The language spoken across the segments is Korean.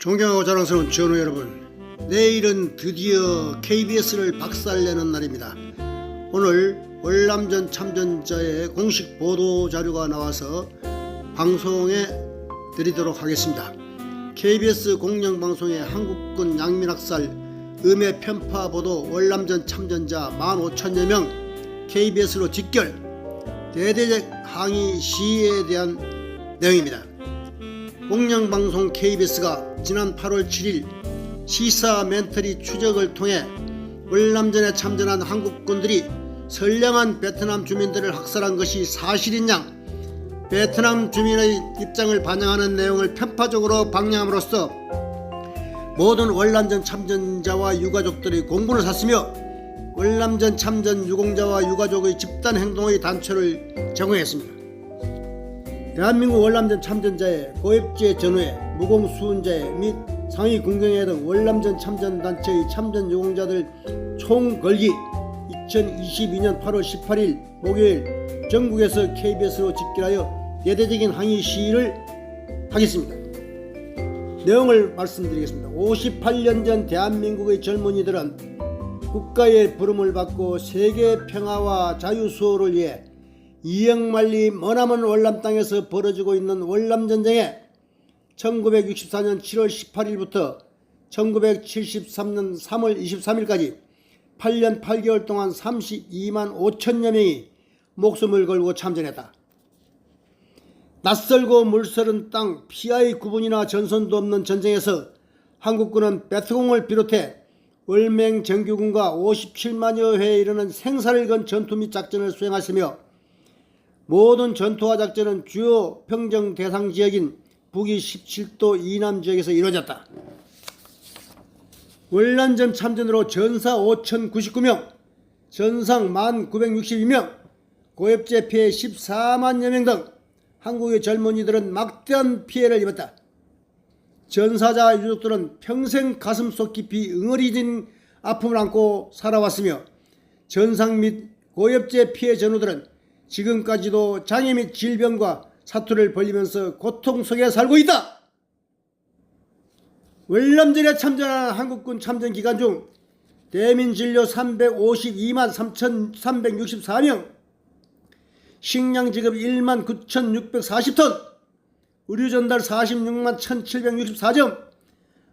존경하고 자랑스러운 전우 여러분, 내일은 드디어 KBS를 박살내는 날입니다. 오늘 월남전 참전자의 공식 보도자료가 나와서 방송에 드리도록 하겠습니다. KBS 공영방송의 한국군 양민학살 음해 편파 보도 월남전 참전자 15,000여 명 KBS로 직결 대대적 항의 시위에 대한 내용입니다. 공영방송 KBS가 지난 8월 7일 시사 멘터리 추적을 통해 월남전에 참전한 한국군들이 선량한 베트남 주민들을 학살한 것이 사실인 양 베트남 주민의 입장을 반영하는 내용을 편파적으로 방영함으로써 모든 월남전 참전자와 유가족들의 공분을 샀으며 월남전 참전 유공자와 유가족의 집단 행동의 단초를 제공했습니다. 대한민국 월남전 참전자의 고액제 전후에 무공수훈자회 및 상위 군경회 등 월남전 참전단체의 참전 유공자들 총걸기 2022년 8월 18일 목요일 전국에서 KBS로 직결하여 대대적인 항의 시위를 하겠습니다. 내용을 말씀드리겠습니다. 58년 전 대한민국의 젊은이들은 국가의 부름을 받고 세계 평화와 자유수호를 위해 이역만리 머나먼 월남 땅에서 벌어지고 있는 월남전쟁에 1964년 7월 18일부터 1973년 3월 23일까지 8년 8개월 동안 32만 5천여 명이 목숨을 걸고 참전했다. 낯설고 물서른 땅 피하의 구분이나 전선도 없는 전쟁에서 한국군은 베트공을 비롯해 월맹 정규군과 57만여 회에 이르는 생사를 건 전투 및 작전을 수행하시며 모든 전투와 작전은 주요 평정 대상 지역인 북위 17도 이남 지역에서 이루어졌다. 월남전 참전으로 전사 5,099명, 전상 1,962명, 고엽제 피해 14만여 명 등 한국의 젊은이들은 막대한 피해를 입었다. 전사자 유족들은 평생 가슴속 깊이 응어리진 아픔을 안고 살아왔으며 전상 및 고엽제 피해 전우들은 지금까지도 장애 및 질병과 사투를 벌리면서 고통 속에 살고 있다. 월남전에 참전한 한국군 참전 기간 중 대민 진료 352만 3,364명, 식량 지급 1만 9,640톤, 의료 전달 46만 1,764점,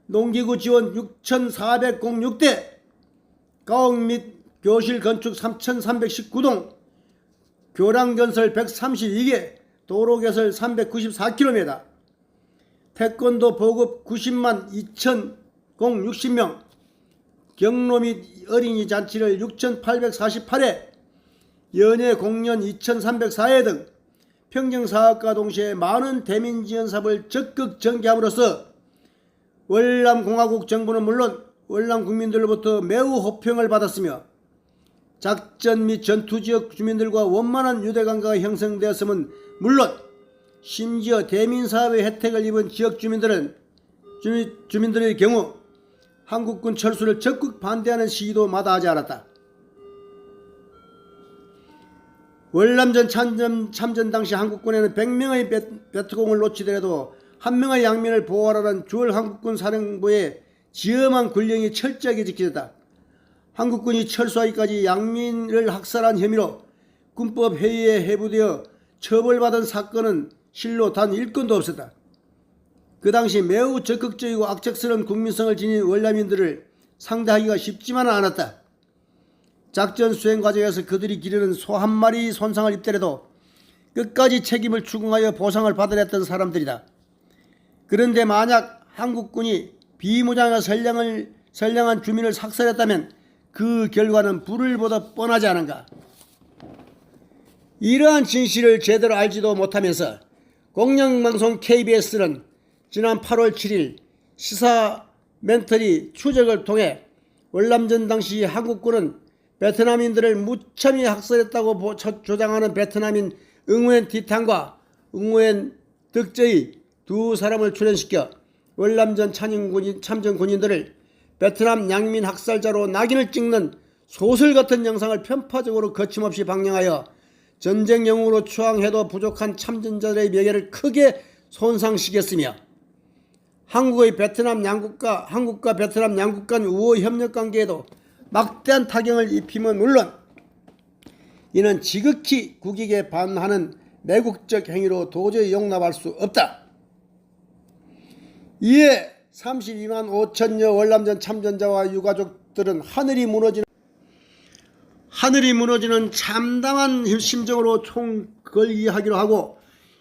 농기구 지원 6,406대, 가옥 및 교실 건축 3,319동, 교량 건설 132개, 도로 개설 394km, 태권도 보급 90만 2,060명, 경로 및 어린이 잔치를 6,848회, 연예 공연 2,304회 등 평정사업과 동시에 많은 대민지원 사업을 적극 전개함으로써 월남공화국 정부는 물론 월남 국민들로부터 매우 호평을 받았으며 작전 및 전투지역 주민들과 원만한 유대관계가 형성되었음은 물론 심지어 대민사업의 혜택을 입은 지역 주민들의 경우 한국군 철수를 적극 반대하는 시기도 마다하지 않았다. 월남전 참전 당시 한국군에는 100명의 베트공을 놓치더라도 1명의 양민을 보호하라는 주월 한국군 사령부의 지엄한 군령이 철저하게 지켜졌다. 한국군이 철수하기까지 양민을 학살한 혐의로 군법 회의에 회부되어 처벌받은 사건은 실로 단 1건도 없었다. 그 당시 매우 적극적이고 악착스러운 국민성을 지닌 월남인들을 상대하기가 쉽지만은 않았다. 작전 수행 과정에서 그들이 기르는 소 한 마리 손상을 입더라도 끝까지 책임을 추궁하여 보상을 받아냈던 사람들이다. 그런데 만약 한국군이 비무장과 선량한 주민을 삭살했다면 그 결과는 불을 보듯 뻔하지 않은가. 이러한 진실을 제대로 알지도 못하면서 공영방송 KBS는 지난 8월 7일 시사 멘터리 추적을 통해 월남전 당시 한국군은 베트남인들을 무참히 학살했다고 조장하는 베트남인 응우엔 티탄과 응우엔 득저의 두 사람을 출연시켜 월남전 참전 군인들을 베트남 양민 학살자로 낙인을 찍는 소설 같은 영상을 편파적으로 거침없이 방영하여 전쟁 영웅으로 추앙해도 부족한 참전자들의 명예를 크게 손상시켰으며 한국과 베트남 양국 간 우호 협력 관계에도 막대한 타격을 입힘은 물론 이는 지극히 국익에 반하는 매국적 행위로 도저히 용납할 수 없다. 이에 32만 5천여 월남전 참전자와 유가족들은 하늘이 무너지는 참담한 심정으로 총걸기하기로 하고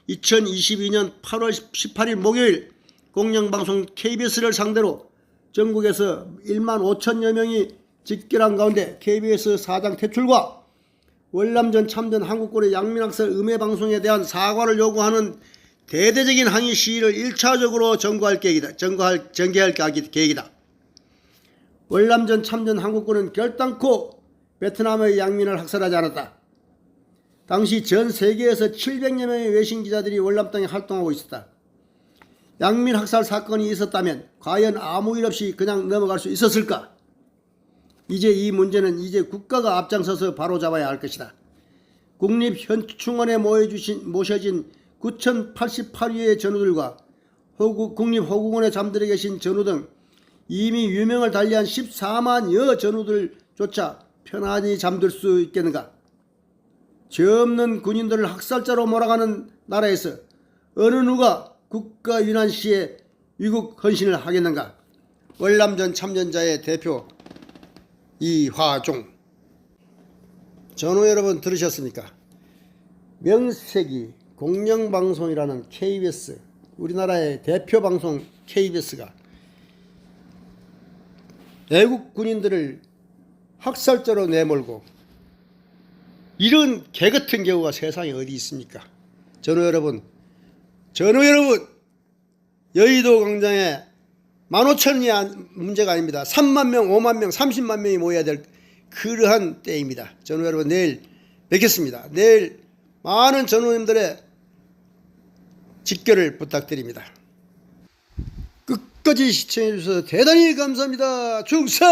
2022년 8월 18일 목요일 공영방송 KBS를 상대로 전국에서 1만 5천여 명이 집결한 가운데 KBS 사장 퇴출과 월남전 참전 한국군의 양민학살 음해방송에 대한 사과를 요구하는 대대적인 항의 시위를 1차적으로 전개할 계획이다. 월남전 참전 한국군은 결단코 베트남의 양민을 학살하지 않았다. 당시 전 세계에서 700여 명의 외신 기자들이 월남 땅에 활동하고 있었다. 양민 학살 사건이 있었다면 과연 아무 일 없이 그냥 넘어갈 수 있었을까? 이제 이 문제는 국가가 앞장서서 바로잡아야 할 것이다. 국립현충원에 모셔진 9,088위의 전우들과 국립호국원에 잠들어 계신 전우 등 이미 유명을 달리한 14만여 전우들조차 편안히 잠들 수 있겠는가? 죄 없는 군인들을 학살자로 몰아가는 나라에서 어느 누가 국가 유난 시에 위국 헌신을 하겠는가? 월남전 참전자의 대표 이화종. 전우 여러분 들으셨습니까? 명색이 공영방송이라는 KBS, 우리나라의 대표 방송 KBS가 외국 군인들을 학살자로 내몰고 이런 개같은 경우가 세상에 어디 있습니까? 전우 여러분, 여의도 광장에 15,000이 문제가 아닙니다. 3만 명, 5만 명, 30만 명이 모여야 될 그러한 때입니다. 전우 여러분, 내일 뵙겠습니다. 내일 많은 전우님들의 직결을 부탁드립니다. 끝까지 시청해 주셔서 대단히 감사합니다. 충성!